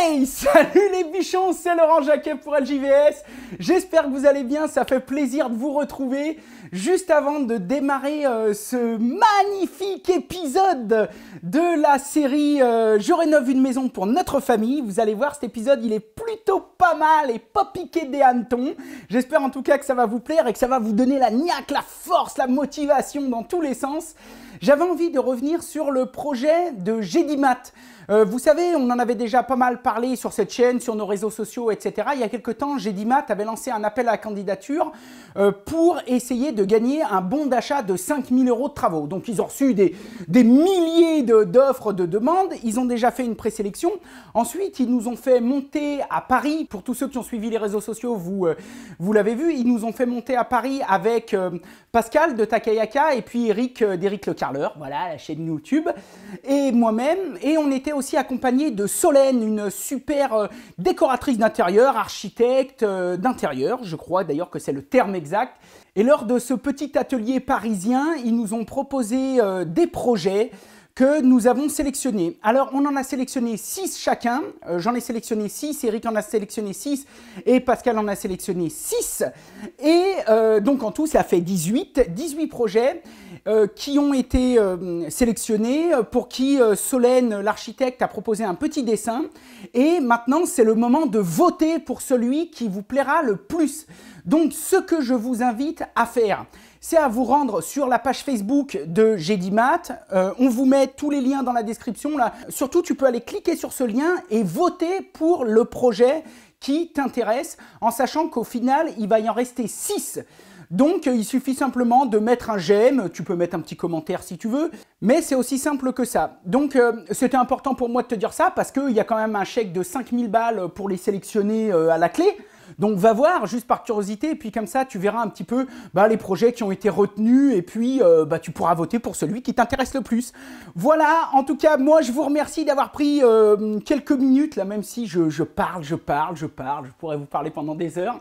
Hey, salut les bichons, c'est Laurent Jacquet pour LJVS. J'espère que vous allez bien, ça fait plaisir de vous retrouver. Juste avant de démarrer ce magnifique épisode de la série Je rénove une maison pour notre famille. Vous allez voir, cet épisode, il est plutôt pas mal et pas piqué des hannetons. J'espère en tout cas que ça va vous plaire et que ça va vous donner la niaque, la force, la motivation dans tous les sens. J'avais envie de revenir sur le projet de Gédimat. Vous savez, on en avait déjà pas mal parlé sur cette chaîne, sur nos réseaux sociaux, etc. Il y a quelques temps, Gédimat avait lancé un appel à la candidature pour essayer de gagner un bon d'achat de 5 000 € de travaux. Donc, ils ont reçu des milliers d'offres, de demandes. Ils ont déjà fait une présélection. Ensuite, ils nous ont fait monter à Paris. Pour tous ceux qui ont suivi les réseaux sociaux, vous l'avez vu, ils nous ont fait monter à Paris avec Pascal de Takayaka et puis Eric d'Eric Le Carleur, voilà, la chaîne YouTube, et moi-même. Et on était aussi accompagné de Solène, une super décoratrice d'intérieur, architecte d'intérieur, je crois d'ailleurs que c'est le terme exact. Et lors de ce petit atelier parisien, ils nous ont proposé des projets que nous avons sélectionnés. Alors, on en a sélectionné 6 chacun. J'en ai sélectionné 6, Eric en a sélectionné 6 et Pascal en a sélectionné 6. Et donc, en tout, ça fait 18 projets qui ont été sélectionnés, pour qui Solène, l'architecte, a proposé un petit dessin. Et maintenant, c'est le moment de voter pour celui qui vous plaira le plus. Donc, ce que je vous invite à faire, c'est à vous rendre sur la page Facebook de Gédimat. On vous met tous les liens dans la description. Là. Surtout, tu peux aller cliquer sur ce lien et voter pour le projet qui t'intéresse, en sachant qu'au final, il va y en rester 6. Donc, il suffit simplement de mettre un j'aime, tu peux mettre un petit commentaire si tu veux, mais c'est aussi simple que ça. Donc, c'était important pour moi de te dire ça, parce qu'il y a quand même un chèque de 5 000 balles pour les sélectionner à la clé. Donc va voir, juste par curiosité, et puis comme ça, tu verras un petit peu les projets qui ont été retenus, et puis tu pourras voter pour celui qui t'intéresse le plus. Voilà, en tout cas, moi je vous remercie d'avoir pris quelques minutes, là, même si je parle, je pourrais vous parler pendant des heures.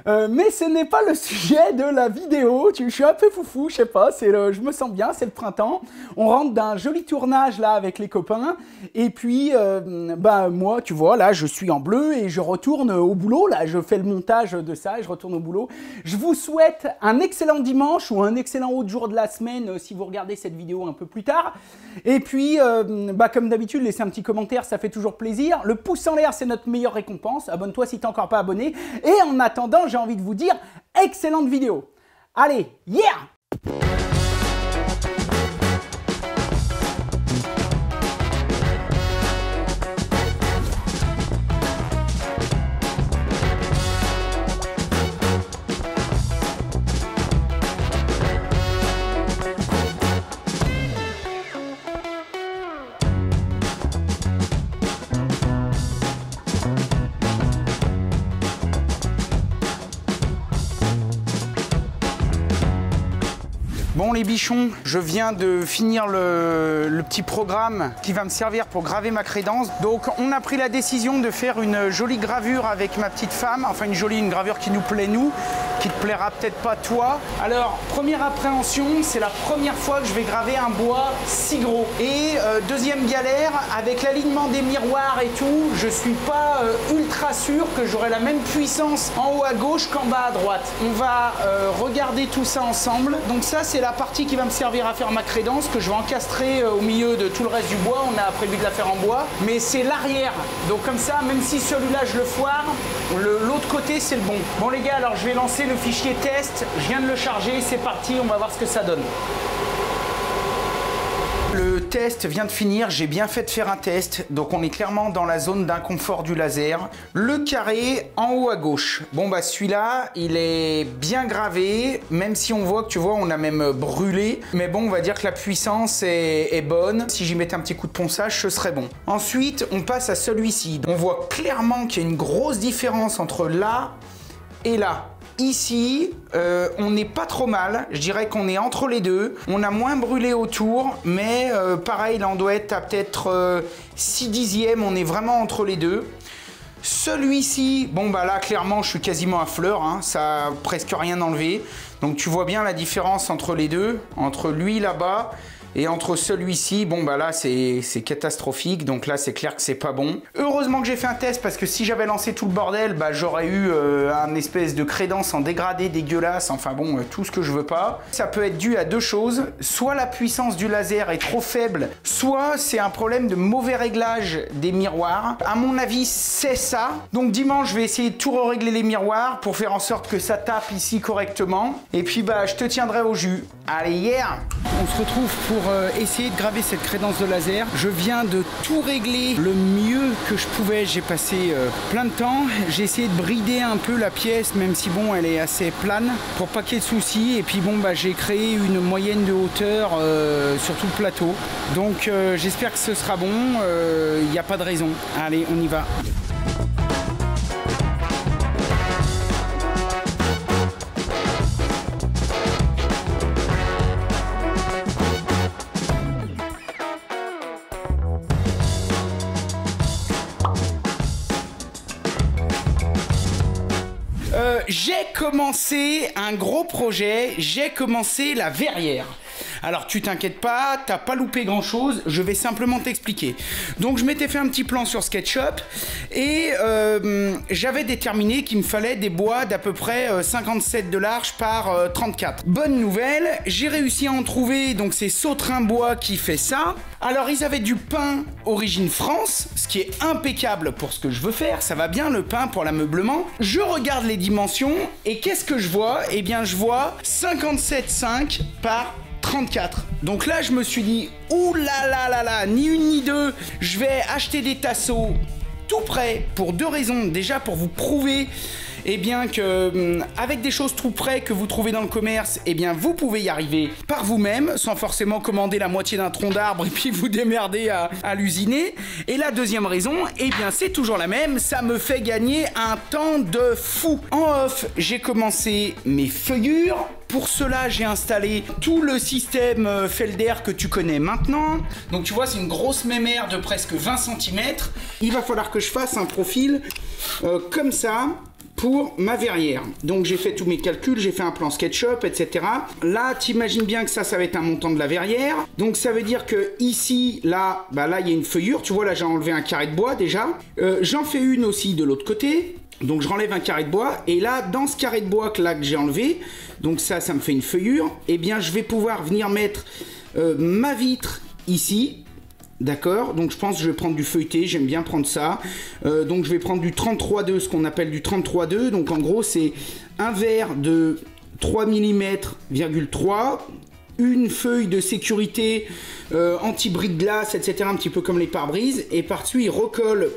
Mais ce n'est pas le sujet de la vidéo, je suis un peu foufou, je sais pas, je me sens bien, c'est le printemps, on rentre d'un joli tournage là avec les copains, et puis moi tu vois là je suis en bleu et je retourne au boulot, là je fais le montage de ça et je retourne au boulot. Je vous souhaite un excellent dimanche ou un excellent autre jour de la semaine si vous regardez cette vidéo un peu plus tard, et puis comme d'habitude laissez un petit commentaire, ça fait toujours plaisir, le pouce en l'air c'est notre meilleure récompense, abonne-toi si t'es encore pas abonné, et en attendant j'ai envie de vous dire, excellente vidéo. Allez, yeah! Bon les bichons, je viens de finir le petit programme qui va me servir pour graver ma crédence. Donc on a pris la décision de faire une jolie gravure avec ma petite femme, enfin une gravure qui nous plaît nous, qui te plaira peut-être pas toi. Alors première appréhension, c'est la première fois que je vais graver un bois si gros. Et deuxième galère, avec l'alignement des miroirs et tout, je suis pas ultra sûr que j'aurai la même puissance en haut à gauche qu'en bas à droite. On va regarder tout ça ensemble. Donc ça c'est la partie qui va me servir à faire ma crédence, que je vais encastrer au milieu de tout le reste du bois. On a prévu de la faire en bois, mais c'est l'arrière. Donc comme ça, même si celui-là je le foire, l'autre côté c'est le bon. Bon les gars, alors je vais lancer le fichier test. Je viens de le charger, c'est parti, on va voir ce que ça donne. Le test vient de finir, j'ai bien fait de faire un test, donc on est clairement dans la zone d'inconfort du laser. Le carré en haut à gauche, bon bah celui-là il est bien gravé, même si on voit que tu vois on a même brûlé, mais bon on va dire que la puissance est bonne. Si j'y mettais un petit coup de ponçage ce serait bon. Ensuite on passe à celui-ci, on voit clairement qu'il y a une grosse différence entre là et là. Ici, on n'est pas trop mal, je dirais qu'on est entre les deux. On a moins brûlé autour, mais pareil, là on doit être à peut-être 6 dixièmes, on est vraiment entre les deux. Celui-ci, bon bah là clairement je suis quasiment à fleur, hein, ça a presque rien enlevé. Donc tu vois bien la différence entre les deux, entre lui là-bas Et entre celui-ci, bon bah là c'est catastrophique, donc là c'est clair que c'est pas bon. Heureusement que j'ai fait un test parce que si j'avais lancé tout le bordel, bah j'aurais eu un espèce de crédence en dégradé dégueulasse, enfin bon, tout ce que je veux pas. Ça peut être dû à deux choses, soit la puissance du laser est trop faible, soit c'est un problème de mauvais réglage des miroirs. À mon avis c'est ça. Donc dimanche je vais essayer de tout régler les miroirs pour faire en sorte que ça tape ici correctement. Et puis bah je te tiendrai au jus. Allez, hier on se retrouve pour essayer de graver cette crédence de laser. Je viens de tout régler le mieux que je pouvais. J'ai passé plein de temps. J'ai essayé de brider un peu la pièce, même si bon, elle est assez plane, pour pas qu'il y ait de soucis. Et puis bon, bah j'ai créé une moyenne de hauteur sur tout le plateau. Donc j'espère que ce sera bon. Il n'y a pas de raison. Allez, on y va. J'ai commencé un gros projet, j'ai commencé la verrière. Alors tu t'inquiètes pas, t'as pas loupé grand chose, je vais simplement t'expliquer. Donc je m'étais fait un petit plan sur SketchUp et j'avais déterminé qu'il me fallait des bois d'à peu près 57 de large par 34. Bonne nouvelle, j'ai réussi à en trouver, donc c'est Sautrin Bois qui fait ça. Alors ils avaient du pin origine France, ce qui est impeccable pour ce que je veux faire, ça va bien le pin pour l'ameublement. Je regarde les dimensions et qu'est-ce que je vois? Eh bien je vois 57,5 par 34. Donc là je me suis dit ouh là là là là, ni une ni deux, je vais acheter des tasseaux tout prêts pour deux raisons. Déjà pour vous prouver eh bien que avec des choses tout près que vous trouvez dans le commerce, eh bien vous pouvez y arriver par vous-même sans forcément commander la moitié d'un tronc d'arbre et puis vous démerder à l'usiner. Et la deuxième raison, eh bien c'est toujours la même, ça me fait gagner un temps de fou. En off, j'ai commencé mes feuillures. Pour cela, j'ai installé tout le système Felder que tu connais maintenant. Donc tu vois, c'est une grosse mémère de presque 20 cm. Il va falloir que je fasse un profil comme ça pour ma verrière. Donc j'ai fait tous mes calculs, j'ai fait un plan SketchUp, etc. Là, t'imagines bien que ça va être un montant de la verrière. Donc ça veut dire que ici, là, bah là, il y a une feuillure. Tu vois, là, j'ai enlevé un carré de bois déjà. J'en fais une aussi de l'autre côté. Donc je renlève un carré de bois et là dans ce carré de bois que j'ai enlevé, donc ça me fait une feuillure, et bien je vais pouvoir venir mettre ma vitre ici, d'accord. Donc je pense que je vais prendre du feuilleté, j'aime bien prendre ça, donc je vais prendre du 33,2, ce qu'on appelle du 33,2, donc en gros c'est un verre de 3 mm,3, une feuille de sécurité anti-bris de glace, etc., un petit peu comme les pare-brises, et par-dessus il recolle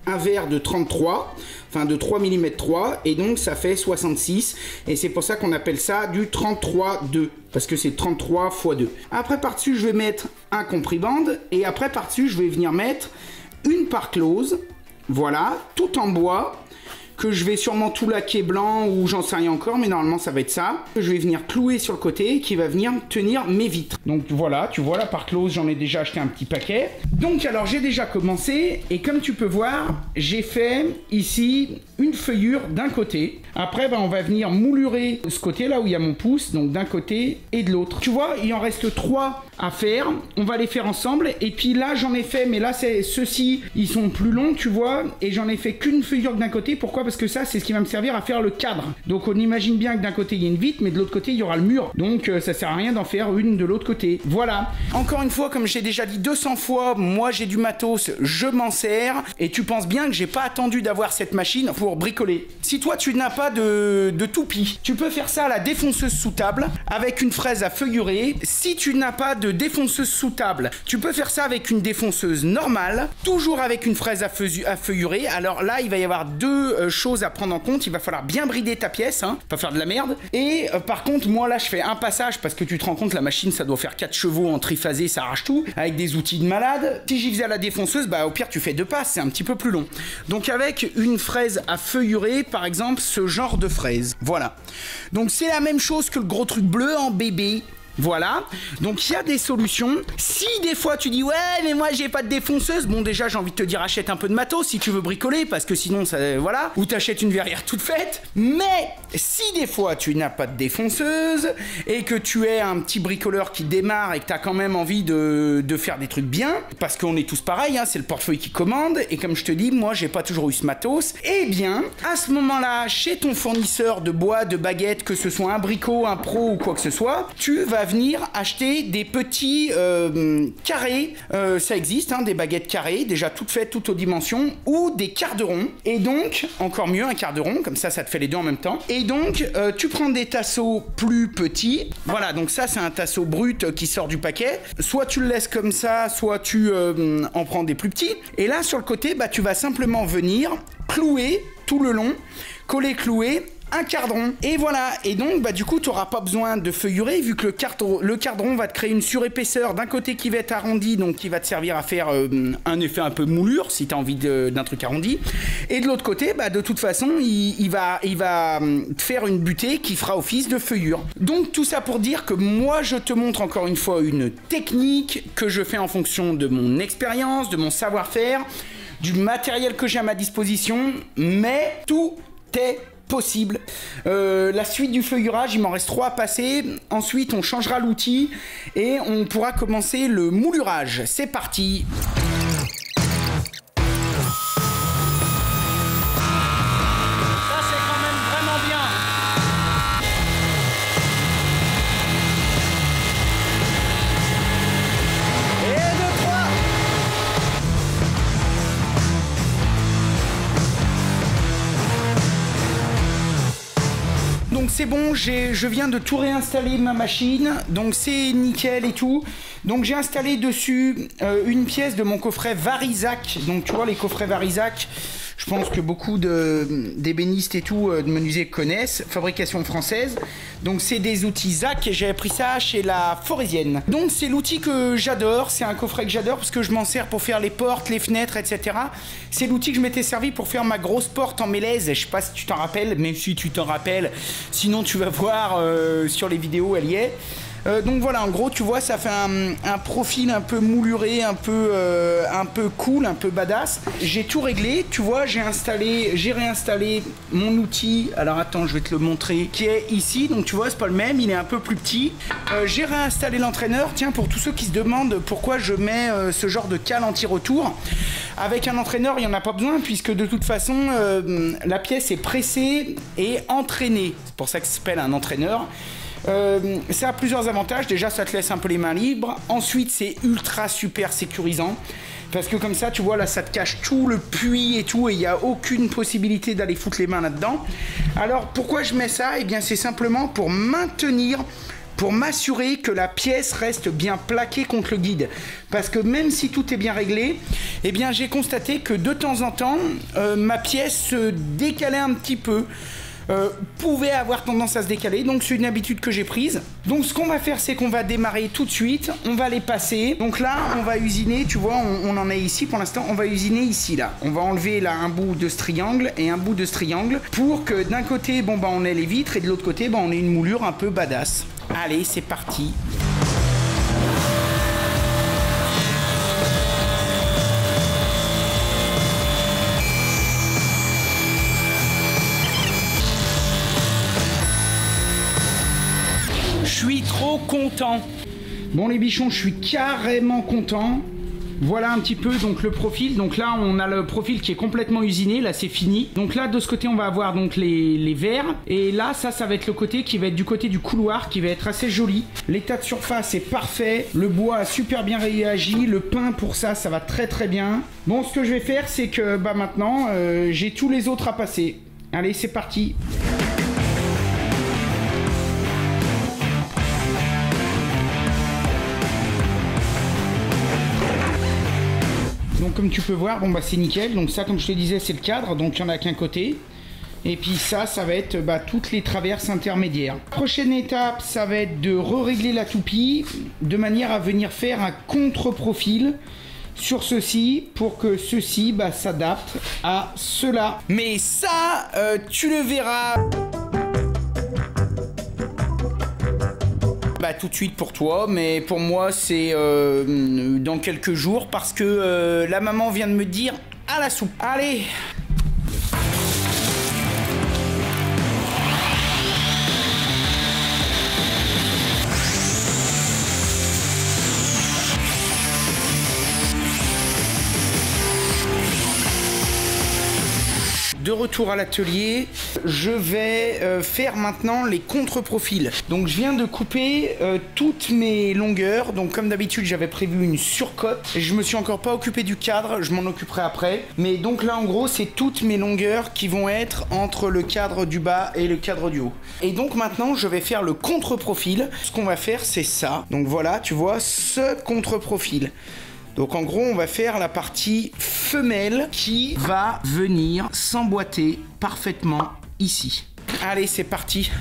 un verre de 33, enfin de 3 mm 3, et donc ça fait 66, et c'est pour ça qu'on appelle ça du 33,2, parce que c'est 33 x 2. Après par-dessus je vais mettre un compriband, et après par-dessus je vais venir mettre une part close, voilà, tout en bois, que je vais sûrement tout laquer blanc ou j'en sais rien encore, mais normalement ça va être ça. Je vais venir clouer sur le côté qui va venir tenir mes vitres. Donc voilà, tu vois la part close, j'en ai déjà acheté un petit paquet. Donc alors j'ai déjà commencé et comme tu peux voir, j'ai fait ici une feuillure d'un côté. Après on va venir moulurer ce côté là où il y a mon pouce, donc d'un côté et de l'autre. Tu vois, il en reste 3 à faire. On va les faire ensemble et puis là j'en ai fait, mais là c'est ceux-ci, ils sont plus longs, tu vois, et j'en ai fait qu'une feuillure d'un côté. Pourquoi? Parce que ça c'est ce qui va me servir à faire le cadre. Donc on imagine bien que d'un côté il y a une vitre, mais de l'autre côté il y aura le mur. Donc ça sert à rien d'en faire une de l'autre côté. Voilà. Encore une fois, comme j'ai déjà dit 200 fois, moi j'ai du matos, je m'en sers, et tu penses bien que j'ai pas attendu d'avoir cette machine pour bricoler. Si toi tu n'as pas de toupie, tu peux faire ça à la défonceuse sous table avec une fraise à feuillurer. Si tu n'as pas de défonceuse sous table, tu peux faire ça avec une défonceuse normale, toujours avec une fraise à feuillurer. Alors là il va y avoir deux choses à prendre en compte. Il va falloir bien brider ta pièce, hein, pas faire de la merde. Et par contre moi là je fais un passage parce que tu te rends compte la machine ça doit faire 4 chevaux en triphasé, ça arrache tout avec des outils de malade. Si j'y faisais à la défonceuse, bah au pire tu fais 2 passes, c'est un petit peu plus long. Donc avec une fraise à feuillurer, par exemple ce genre de fraise, voilà. Donc c'est la même chose que le gros truc bleu en bébé. Voilà, donc il y a des solutions. Si des fois tu dis ouais mais moi j'ai pas de défonceuse, bon déjà j'ai envie de te dire achète un peu de matos si tu veux bricoler parce que sinon ça voilà, ou t'achètes une verrière toute faite. Mais si des fois tu n'as pas de défonceuse et que tu es un petit bricoleur qui démarre et que t'as quand même envie de faire des trucs bien, parce qu'on est tous pareils, hein, c'est le portefeuille qui commande et comme je te dis moi j'ai pas toujours eu ce matos, et bien à ce moment-là chez ton fournisseur de bois, de baguettes, que ce soit un bricot, un pro ou quoi que ce soit, tu vas venir acheter des petits carrés, ça existe, hein, des baguettes carrées, déjà toutes faites, toutes aux dimensions, ou des quarts de rond, et donc, encore mieux, un quart de rond, comme ça te fait les deux en même temps, et donc, tu prends des tasseaux plus petits, voilà, donc ça c'est un tasseau brut qui sort du paquet, soit tu le laisses comme ça, soit tu en prends des plus petits, et là sur le côté, bah tu vas simplement venir clouer tout le long, coller, clouer, un cadran, et voilà, et donc bah du coup tu n'auras pas besoin de feuillurer vu que le cadran va te créer une surépaisseur d'un côté qui va être arrondi, donc qui va te servir à faire un effet un peu moulure si tu as envie d'un truc arrondi, et de l'autre côté bah de toute façon il va te faire une butée qui fera office de feuillure. Donc tout ça pour dire que moi je te montre encore une fois une technique que je fais en fonction de mon expérience, de mon savoir-faire, du matériel que j'ai à ma disposition, mais tout est possible. La suite du feuillurage, il m'en reste 3 à passer. Ensuite, on changera l'outil et on pourra commencer le moulurage. C'est parti. Donc c'est bon, je viens de tout réinstaller ma machine, donc c'est nickel et tout. Donc j'ai installé dessus une pièce de mon coffret Varizac. Donc tu vois les coffrets Varizac, je pense que beaucoup d'ébénistes et tout, de menuisiers connaissent, fabrication française. Donc c'est des outils ZAC et j'ai appris ça chez la Forésienne. Donc c'est l'outil que j'adore, c'est un coffret que j'adore parce que je m'en sers pour faire les portes, les fenêtres, etc. C'est l'outil que je m'étais servi pour faire ma grosse porte en mélèze, je sais pas si tu t'en rappelles, même si tu t'en rappelles, sinon tu vas voir sur les vidéos, elle y est. Donc voilà, en gros tu vois ça fait un profil un peu mouluré, un peu cool, un peu badass. J'ai tout réglé, tu vois, j'ai réinstallé mon outil, alors attends je vais te le montrer, qui est ici, donc tu vois c'est pas le même, il est un peu plus petit. J'ai réinstallé l'entraîneur, tiens pour tous ceux qui se demandent pourquoi je mets ce genre de cale anti-retour. Avec un entraîneur il n'y en a pas besoin puisque de toute façon la pièce est pressée et entraînée, c'est pour ça que ça s'appelle un entraîneur. Ça a plusieurs avantages, déjà ça te laisse un peu les mains libres, ensuite c'est ultra super sécurisant parce que comme ça tu vois là ça te cache tout le puits et tout et il n'y a aucune possibilité d'aller foutre les mains là-dedans. Alors pourquoi je mets ça? Et bien c'est simplement pour m'assurer que la pièce reste bien plaquée contre le guide. Parce que même si tout est bien réglé, eh bien j'ai constaté que de temps en temps, ma pièce se décalait un petit peu. Pouvait avoir tendance à se décaler, donc c'est une habitude que j'ai prise. Donc ce qu'on va faire c'est qu'on va démarrer tout de suite, on va les passer. Donc là on va usiner, tu vois on en est ici pour l'instant, on va usiner ici là. On va enlever là un bout de ce triangle et un bout de ce triangle pour que d'un côté bon bah on ait les vitres et de l'autre côté bah on ait une moulure un peu badass. Allez c'est parti. Je suis trop content. Bon les bichons, je suis carrément content. Voilà un petit peu donc le profil. Donc là on a le profil qui est complètement usiné, là c'est fini. Donc là de ce côté on va avoir donc les verres. Et là ça va être le côté qui va être du côté du couloir, qui va être assez joli. L'état de surface est parfait. Le bois a super bien réagi. Le pain pour ça va très très bien. Bon ce que je vais faire c'est que bah maintenant j'ai tous les autres à passer. Allez c'est parti. Donc comme tu peux voir, bon bah c'est nickel. Donc ça comme je te disais c'est le cadre, donc il n'y en a qu'un côté. Et puis ça va être toutes les traverses intermédiaires. La prochaine étape, ça va être de régler la toupie de manière à venir faire un contre-profil sur ceci pour que ceci s'adapte à cela. Mais ça, tu le verras. bah tout de suite pour toi, mais pour moi c'est dans quelques jours parce que la maman vient de me dire à la soupe. Allez. De retour à l'atelier, je vais faire maintenant les contre-profils. Donc je viens de couper toutes mes longueurs. Donc comme d'habitude j'avais prévu une surcote. Je me suis encore pas occupé du cadre, je m'en occuperai après. Mais donc là en gros c'est toutes mes longueurs qui vont être entre le cadre du bas et le cadre du haut. Et donc maintenant je vais faire le contre-profil. Ce qu'on va faire c'est ça. Donc voilà, tu vois ce contre-profil. Donc en gros, on va faire la partie femelle qui va venir s'emboîter parfaitement ici. Allez, c'est parti.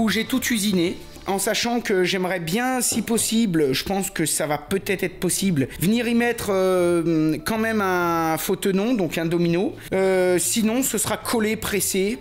J'ai tout usiné. En sachant que j'aimerais bien, si possible, je pense que ça va peut-être être possible, venir y mettre quand même un faux tenon, donc un domino. Sinon, ce sera collé, pressé,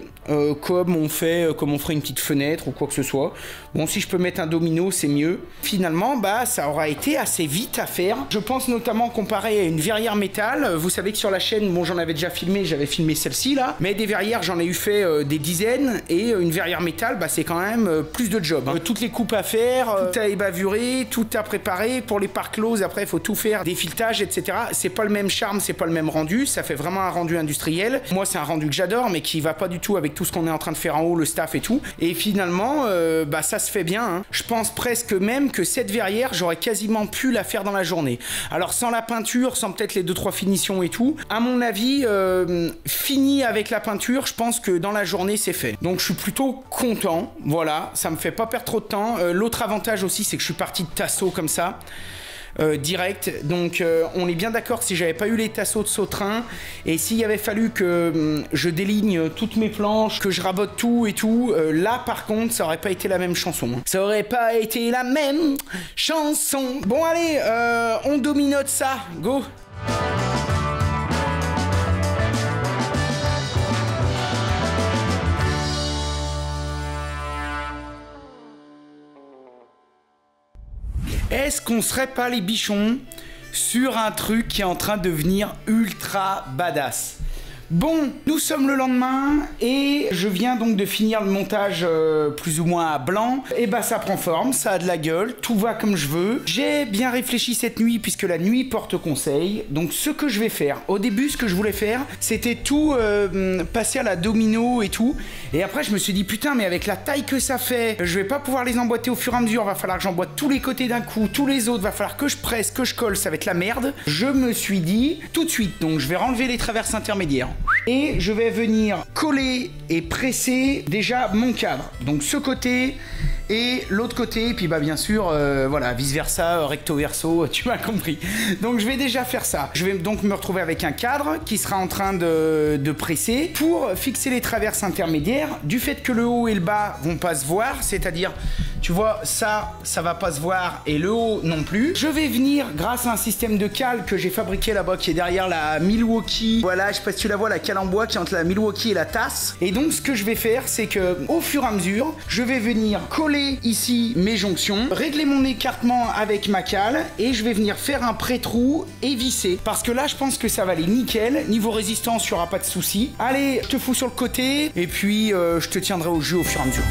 comme on ferait une petite fenêtre ou quoi que ce soit. Bon, si je peux mettre un domino, c'est mieux. Finalement, bah, ça aura été assez vite à faire. Je pense notamment comparé à une verrière métal. Vous savez que sur la chaîne, bon, j'en avais déjà filmé, j'avais filmé celle-ci là. Mais des verrières, j'en ai eu fait des dizaines. Et une verrière métal, bah, c'est quand même plus de job. Hein. Toutes les coupes à faire, tout à ébavurer, tout à préparer. Pour les parts closes, après, il faut tout faire, des filetages, etc. C'est pas le même charme, c'est pas le même rendu. Ça fait vraiment un rendu industriel. Moi, c'est un rendu que j'adore, mais qui va pas du tout avec tout ce qu'on est en train de faire en haut, le staff et tout. Et finalement, bah, ça se fait bien. Hein. Je pense presque même que cette verrière, j'aurais quasiment pu la faire dans la journée. Alors, sans la peinture, sans peut-être les 2-3 finitions et tout, à mon avis, fini avec la peinture, je pense que dans la journée, c'est fait. Donc, je suis plutôt content. Voilà, ça me fait pas perdre trop de temps. L'autre avantage aussi, c'est que je suis parti de tasseau comme ça. Direct, donc on est bien d'accord que si j'avais pas eu les tasseaux de Sautrin et s'il avait fallu que je déligne toutes mes planches, que je rabote tout et tout, là par contre ça aurait pas été la même chanson. Ça aurait pas été la même chanson. Bon allez, on dominote ça, go. Est-ce qu'on serait pas les bichons sur un truc qui est en train de devenir ultra badass? Bon, nous sommes le lendemain et je viens donc de finir le montage plus ou moins à blanc. Et bah ça prend forme, ça a de la gueule, tout va comme je veux. J'ai bien réfléchi cette nuit puisque la nuit porte conseil. Donc ce que je vais faire, au début ce que je voulais faire, c'était tout passer à la domino et tout. Et après je me suis dit putain mais avec la taille que ça fait, je vais pas pouvoir les emboîter au fur et à mesure. Va falloir que j'emboîte tous les côtés d'un coup, tous les autres, va falloir que je presse, que je colle, ça va être la merde. Je me suis dit tout de suite, donc je vais enlever les traverses intermédiaires. Et je vais venir coller et presser déjà mon cadre. Donc ce côté et l'autre côté. Et puis bah bien sûr, voilà, vice versa, recto verso, tu m'as compris. Donc je vais déjà faire ça. Je vais donc me retrouver avec un cadre qui sera en train de presser pour fixer les traverses intermédiaires. Du fait que le haut et le bas vont pas se voir, c'est-à-dire, tu vois, ça va pas se voir et le haut non plus. Je vais venir, grâce à un système de cale que j'ai fabriqué là-bas, qui est derrière la Milwaukee. Voilà, je sais pas si tu la vois, la cale en bois qui est entre la Milwaukee et la tasse. Et donc, ce que je vais faire, c'est que, au fur et à mesure, je vais venir coller ici mes jonctions, régler mon écartement avec ma cale et je vais venir faire un pré-trou et visser. Parce que là, je pense que ça va aller nickel. Niveau résistance, il n'y aura pas de souci. Allez, je te fous sur le côté et puis je te tiendrai au jus au fur et à mesure.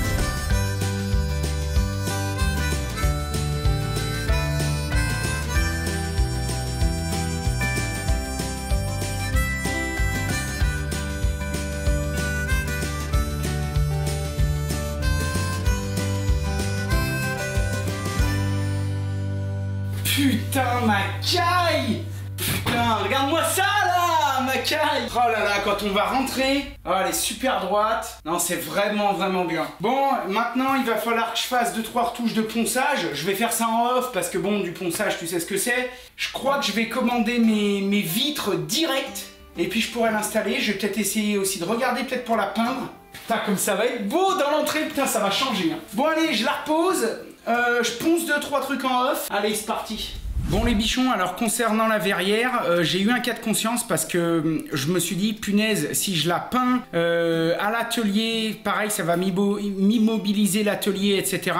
Putain, ma caille! Putain, regarde-moi ça, là! là, ma caille. Oh là là, quand on va rentrer, oh, elle est super droite. Non, c'est vraiment bien. Bon, maintenant, il va falloir que je fasse 2-3 retouches de ponçage. Je vais faire ça en off parce que bon, du ponçage, tu sais ce que c'est. Je crois que je vais commander mes vitres directes. Et puis je pourrais l'installer. Je vais peut-être essayer aussi de regarder peut-être pour la peindre. Putain, comme ça va être beau dans l'entrée. Putain, ça va changer. Hein. Bon, allez, je la repose. Je ponce 2-3 trucs en off. Allez, c'est parti. Bon les bichons, alors concernant la verrière, j'ai eu un cas de conscience parce que je me suis dit, punaise, si je la peins à l'atelier, pareil, ça va m'immobiliser l'atelier, etc.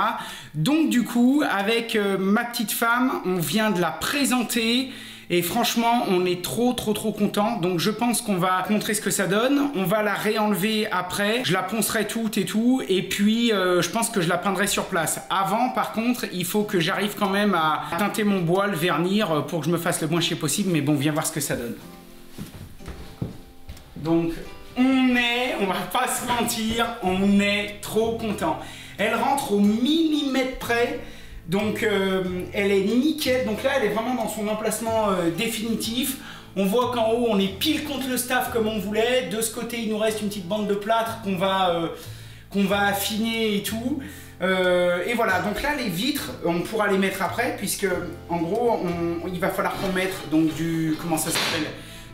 Donc du coup, avec ma petite femme, on vient de la présenter. Et franchement, on est trop content. Donc je pense qu'on va montrer ce que ça donne. On va la réenlever après. Je la poncerai toute et tout. Et puis, je pense que je la peindrai sur place. Avant, par contre, il faut que j'arrive quand même à teinter mon bois, le vernir, pour que je me fasse le moins chier possible. Mais bon, viens voir ce que ça donne. Donc, on va pas se mentir, on est trop content. Elle rentre au millimètre près. Donc elle est nickel, donc là elle est vraiment dans son emplacement définitif. On voit qu'en haut on est pile contre le staff comme on voulait. De ce côté il nous reste une petite bande de plâtre qu'on va affiner et tout. Et voilà, donc là les vitres on pourra les mettre après puisque en gros il va falloir qu'on mette donc du, comment ça s'appelle,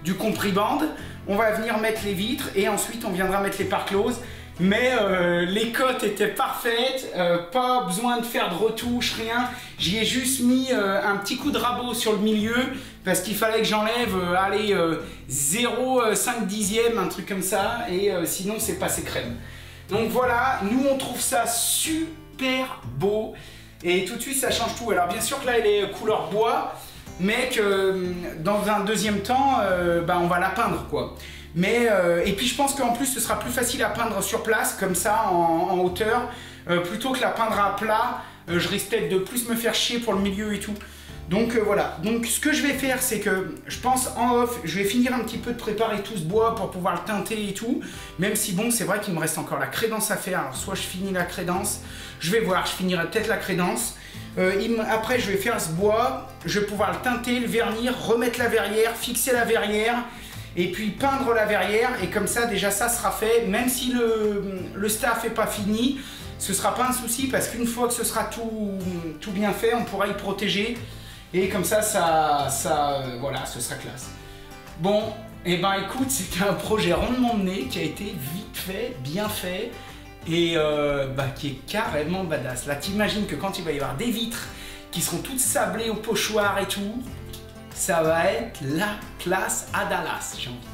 du compriband. On va venir mettre les vitres et ensuite on viendra mettre les pare-closes. Mais les cotes étaient parfaites, pas besoin de faire de retouches, rien. J'y ai juste mis un petit coup de rabot sur le milieu parce qu'il fallait que j'enlève 0,5 dixième, un truc comme ça, et sinon c'est passé crème. Donc voilà, nous on trouve ça super beau et tout de suite ça change tout. Alors bien sûr que là elle est couleur bois, mais que dans un deuxième temps, on va la peindre quoi. Mais et puis je pense qu'en plus ce sera plus facile à peindre sur place comme ça en hauteur plutôt que la peindre à plat. Je risque peut-être de plus me faire chier pour le milieu et tout. Donc voilà, donc ce que je vais faire c'est que je pense en off, je vais finir un petit peu de préparer tout ce bois pour pouvoir le teinter et tout. Même si bon, c'est vrai qu'il me reste encore la crédence à faire. Alors soit je finis la crédence, je vais voir, je finirai peut-être la crédence. Après je vais faire ce bois, je vais pouvoir le teinter, le vernir, remettre la verrière, fixer la verrière. Et puis peindre la verrière, et comme ça déjà ça sera fait, même si le staff n'est pas fini, ce sera pas un souci parce qu'une fois que ce sera tout bien fait, on pourra y protéger et comme ça, voilà, ce sera classe. Bon, et ben écoute, c'était un projet rondement mené qui a été vite fait, bien fait et qui est carrément badass. Là t'imagines que quand il va y avoir des vitres qui seront toutes sablées au pochoir et tout, ça va être la classe à Dallas, j'ai envie de dire.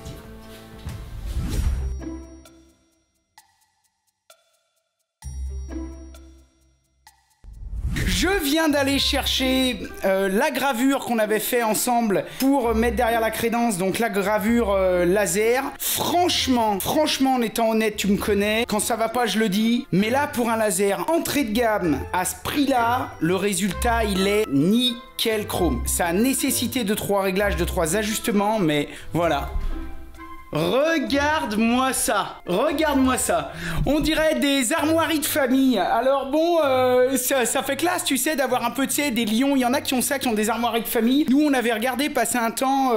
Je viens d'aller chercher la gravure qu'on avait fait ensemble pour mettre derrière la crédence, donc la gravure laser. Franchement, en étant honnête, tu me connais, quand ça va pas je le dis, mais là pour un laser entrée de gamme à ce prix-là, le résultat il est nickel chrome. Ça a nécessité 2-3 réglages, 2-3 ajustements, mais voilà. Regarde-moi ça, regarde-moi ça. On dirait des armoiries de famille. Alors bon, ça fait classe, tu sais, d'avoir un peu, tu sais, des lions. Il y en a qui ont ça, qui ont des armoiries de famille. Nous, on avait regardé passer un temps,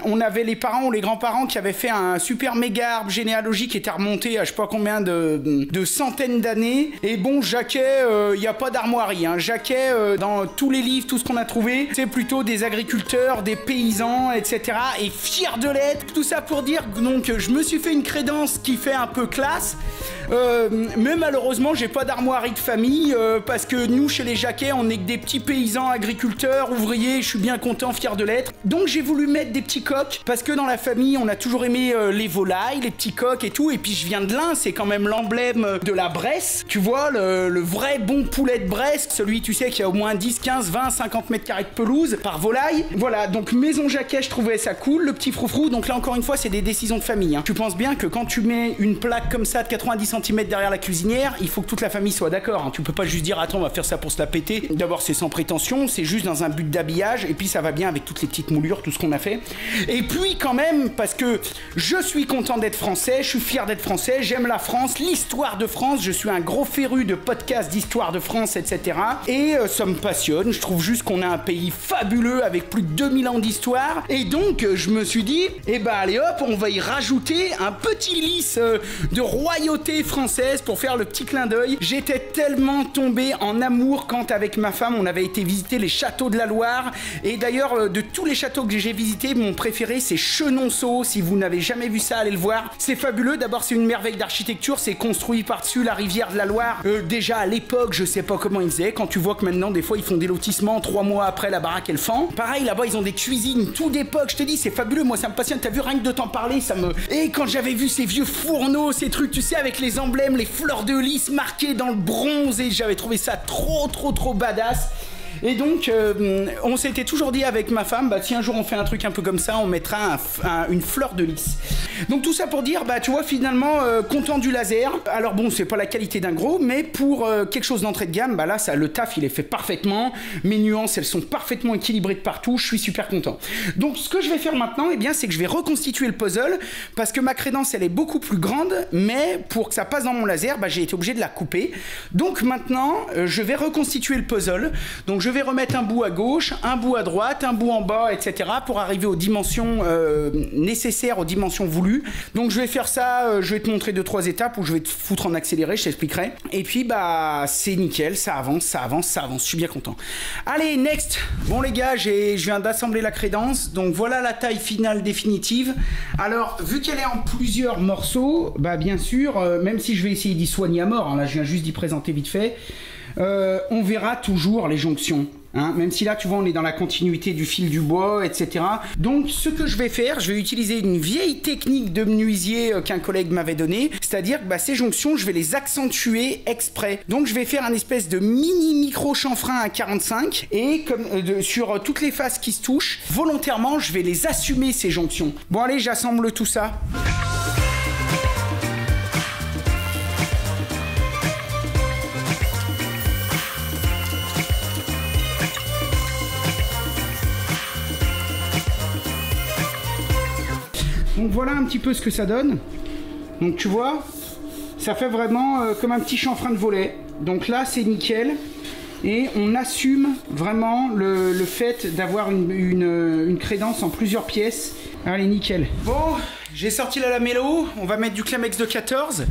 on avait les parents ou les grands-parents qui avaient fait un super méga arbre généalogique qui était remonté à je sais pas combien de centaines d'années. Et bon, Jacquet, il n'y a pas d'armoirie. Hein. Jacquet, dans tous les livres, tout ce qu'on a trouvé, c'est plutôt des agriculteurs, des paysans, etc. Et fiers de l'être. Tout ça pour dire donc je me suis fait une crédence qui fait un peu classe, mais malheureusement j'ai pas d'armoirie de famille parce que nous chez les Jacquet on est que des petits paysans, agriculteurs, ouvriers, je suis bien content, fier de l'être. Donc j'ai voulu mettre des petits coqs parce que dans la famille on a toujours aimé les volailles, les petits coqs et tout, et puis je viens de l'Ain, c'est quand même l'emblème de la Bresse, tu vois, le vrai bon poulet de Bresse, celui tu sais qui a au moins 10, 15, 20, 50 mètres carrés de pelouse par volaille. Voilà, donc maison Jacquet, je trouvais ça cool, le petit froufrou. Donc là encore une fois c'est des décision de famille. Hein. Tu penses bien que quand tu mets une plaque comme ça de 90 cm derrière la cuisinière, il faut que toute la famille soit d'accord. Hein. Tu peux pas juste dire attends on va faire ça pour se la péter. D'abord c'est sans prétention, c'est juste dans un but d'habillage et puis ça va bien avec toutes les petites moulures, tout ce qu'on a fait. Et puis quand même parce que je suis content d'être français, je suis fier d'être français, j'aime la France, l'histoire de France, je suis un gros féru de podcasts d'histoire de France, etc. Et ça me passionne, je trouve juste qu'on a un pays fabuleux avec plus de 2000 ans d'histoire. Et donc je me suis dit, eh ben allez hop, on va y rajouter un petit lisse de royauté française pour faire le petit clin d'œil. J'étais tellement tombé en amour quand avec ma femme on avait été visiter les châteaux de la Loire. Et d'ailleurs de tous les châteaux que j'ai visités, mon préféré c'est Chenonceau. Si vous n'avez jamais vu ça, allez le voir. C'est fabuleux, d'abord c'est une merveille d'architecture, c'est construit par-dessus la rivière de la Loire. Déjà à l'époque, je sais pas comment ils faisaient, quand tu vois que maintenant des fois ils font des lotissements 3 mois après la baraque elle fend. Pareil là-bas ils ont des cuisines tout d'époque, je te dis c'est fabuleux, moi ça me passionne, t'as vu rien que de t'en parler, ça me... Et quand j'avais vu ces vieux fourneaux, ces trucs tu sais avec les emblèmes, les fleurs de lys marquées dans le bronze, et j'avais trouvé ça trop badass. Et donc, on s'était toujours dit avec ma femme, bah si un jour on fait un truc un peu comme ça, on mettra une fleur de lys. Donc tout ça pour dire, bah tu vois finalement, content du laser. Alors bon, c'est pas la qualité d'un gros, mais pour quelque chose d'entrée de gamme, bah là, ça, le taf, il est fait parfaitement. Mes nuances, elles sont parfaitement équilibrées de partout. Je suis super content. Donc ce que je vais faire maintenant, eh bien, c'est que je vais reconstituer le puzzle parce que ma crédence, elle est beaucoup plus grande, mais pour que ça passe dans mon laser, bah j'ai été obligé de la couper. Donc maintenant, je vais reconstituer le puzzle. Donc je vais remettre un bout à gauche, un bout à droite, un bout en bas, etc. pour arriver aux dimensions nécessaires, aux dimensions voulues. Donc je vais faire ça, je vais te montrer 2-3 étapes où je vais te foutre en accéléré, je t'expliquerai. Et puis bah c'est nickel, ça avance, je suis bien content. Allez, next. Bon les gars, je viens d'assembler la crédence, donc voilà la taille finale définitive. Alors vu qu'elle est en plusieurs morceaux, bah bien sûr, même si je vais essayer d'y soigner à mort, hein, là je viens juste d'y présenter vite fait, on verra toujours les jonctions. Hein, même si là tu vois on est dans la continuité du fil du bois, etc. Donc ce que je vais faire, je vais utiliser une vieille technique de menuisier qu'un collègue m'avait donnée, c'est-à-dire que bah, ces jonctions je vais les accentuer exprès. Donc je vais faire un espèce de mini micro chanfrein à 45 et comme sur toutes les faces qui se touchent, volontairement je vais les assumer ces jonctions. Bon allez, j'assemble tout ça. Donc voilà un petit peu ce que ça donne. Donc tu vois, ça fait vraiment comme un petit chanfrein de volet. Donc là c'est nickel. Et on assume vraiment le fait d'avoir une crédence en plusieurs pièces. Allez, nickel. Bon, j'ai sorti la lamello. On va mettre du Clamex de 14.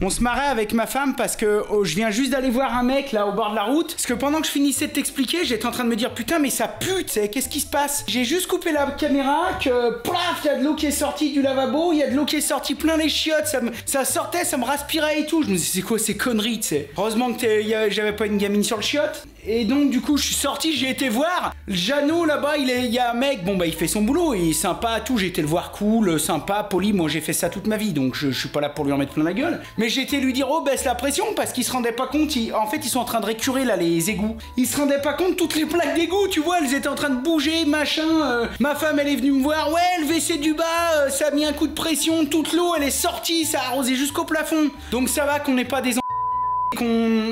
On se marrait avec ma femme parce que je viens juste d'aller voir un mec là au bord de la route. Parce que pendant que je finissais de t'expliquer, j'étais en train de me dire putain mais ça pue, tu sais, qu'est-ce qui se passe? J'ai juste coupé la caméra, que plaf, il y a de l'eau qui est sortie du lavabo, il y a de l'eau qui est sortie plein les chiottes, ça sortait, ça me respirait et tout. Je me disais c'est quoi ces conneries, tu sais. Heureusement que j'avais pas une gamine sur le chiotte. Et donc du coup je suis sorti, j'ai été voir Jeannot là-bas, il y a un mec, bon bah il fait son boulot, il est sympa, tout, j'ai été le voir cool, sympa, poli, moi j'ai fait ça toute ma vie, donc je suis pas là pour lui en mettre plein la gueule. Mais j'ai été lui dire oh baisse la pression parce qu'il se rendait pas compte, en fait ils sont en train de récurer là les égouts. Ils se rendaient pas compte, toutes les plaques d'égout, tu vois, elles étaient en train de bouger, machin, ma femme elle est venue me voir, ouais le WC du bas, ça a mis un coup de pression, toute l'eau elle est sortie, ça a arrosé jusqu'au plafond. Donc ça va qu'on n'est pas des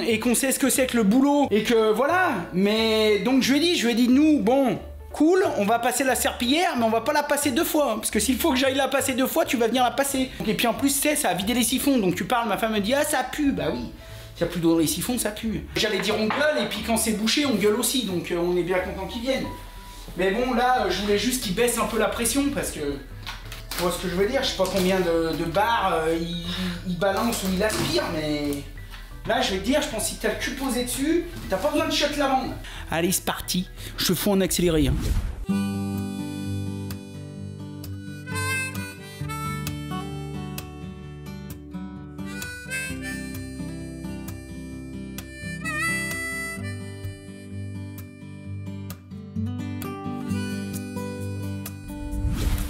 et qu'on sait ce que c'est que le boulot et que voilà. Mais donc je lui ai dit nous bon cool, on va passer la serpillière mais on va pas la passer 2 fois parce que s'il faut que j'aille la passer 2 fois tu vas venir la passer. Et puis en plus c'est ça a vidé les siphons, donc tu parles, ma femme me dit ah ça pue, bah oui. S'il n'y a plus d'eau dans les siphons ça pue. J'allais dire on gueule et puis quand c'est bouché on gueule aussi, donc on est bien content qu'ils viennent. Mais bon là je voulais juste qu'ils baissent un peu la pression parce que tu vois ce que je veux dire, je sais pas combien de bars ils balancent ou ils aspirent, mais là, je vais te dire, je pense que si t'as le cul posé dessus, t'as pas besoin de shot lavande. Allez, c'est parti. Je te fous en accéléré. Hein.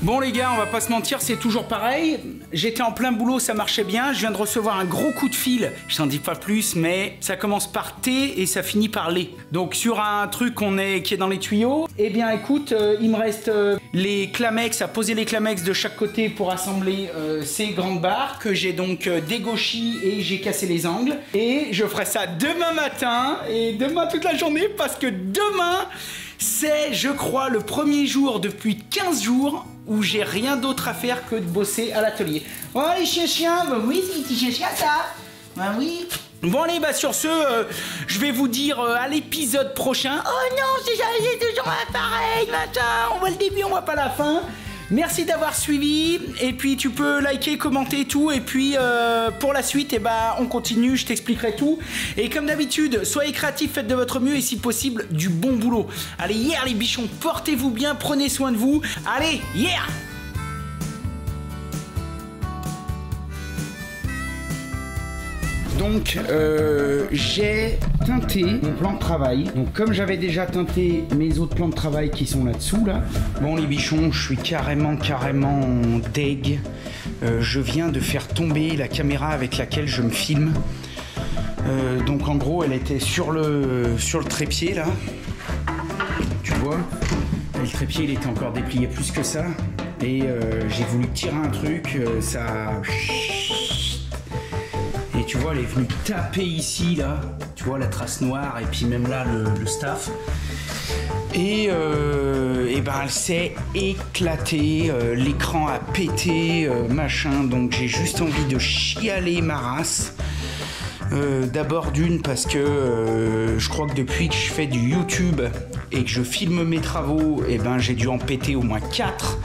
Bon les gars, on va pas se mentir, c'est toujours pareil. J'étais en plein boulot, ça marchait bien. Je viens de recevoir un gros coup de fil. Je t'en dis pas plus, mais ça commence par T et ça finit par les. Donc sur un truc qui est dans les tuyaux, eh bien écoute, il me reste les Clamex, à poser les Clamex de chaque côté pour assembler ces grandes barres que j'ai donc dégauchies et j'ai cassé les angles. Et je ferai ça demain matin et demain toute la journée parce que demain, c'est, je crois, le premier jour depuis 15 jours où j'ai rien d'autre à faire que de bosser à l'atelier. Oh les chiens, bah oui, c'est des chiens ça. Bah oui. Bon allez, bah sur ce, je vais vous dire à l'épisode prochain. Oh non, c'est toujours pareil, machin. On voit le début, on voit pas la fin. Merci d'avoir suivi. Et puis tu peux liker, commenter tout. Et puis pour la suite, eh ben, on continue, je t'expliquerai tout. Et comme d'habitude, soyez créatifs, faites de votre mieux et si possible, du bon boulot. Allez, yeah les bichons, portez-vous bien, prenez soin de vous. Allez, yeah! Donc j'ai teinté mon plan de travail. Donc comme j'avais déjà teinté mes autres plans de travail qui sont là-dessous là. Bon les bichons, je suis carrément deg. Je viens de faire tomber la caméra avec laquelle je me filme. Donc en gros elle était sur le trépied là. Tu vois. Et le trépied il était encore déplié plus que ça. Et j'ai voulu tirer un truc, ça... Et tu vois, elle est venue taper ici, là. Tu vois, la trace noire, et puis même là, le staff. Et ben, elle s'est éclatée. L'écran a pété, machin. Donc, j'ai juste envie de chialer ma race. D'abord d'une, parce que je crois que depuis que je fais du YouTube et que je filme mes travaux, et ben, j'ai dû en péter au moins 4.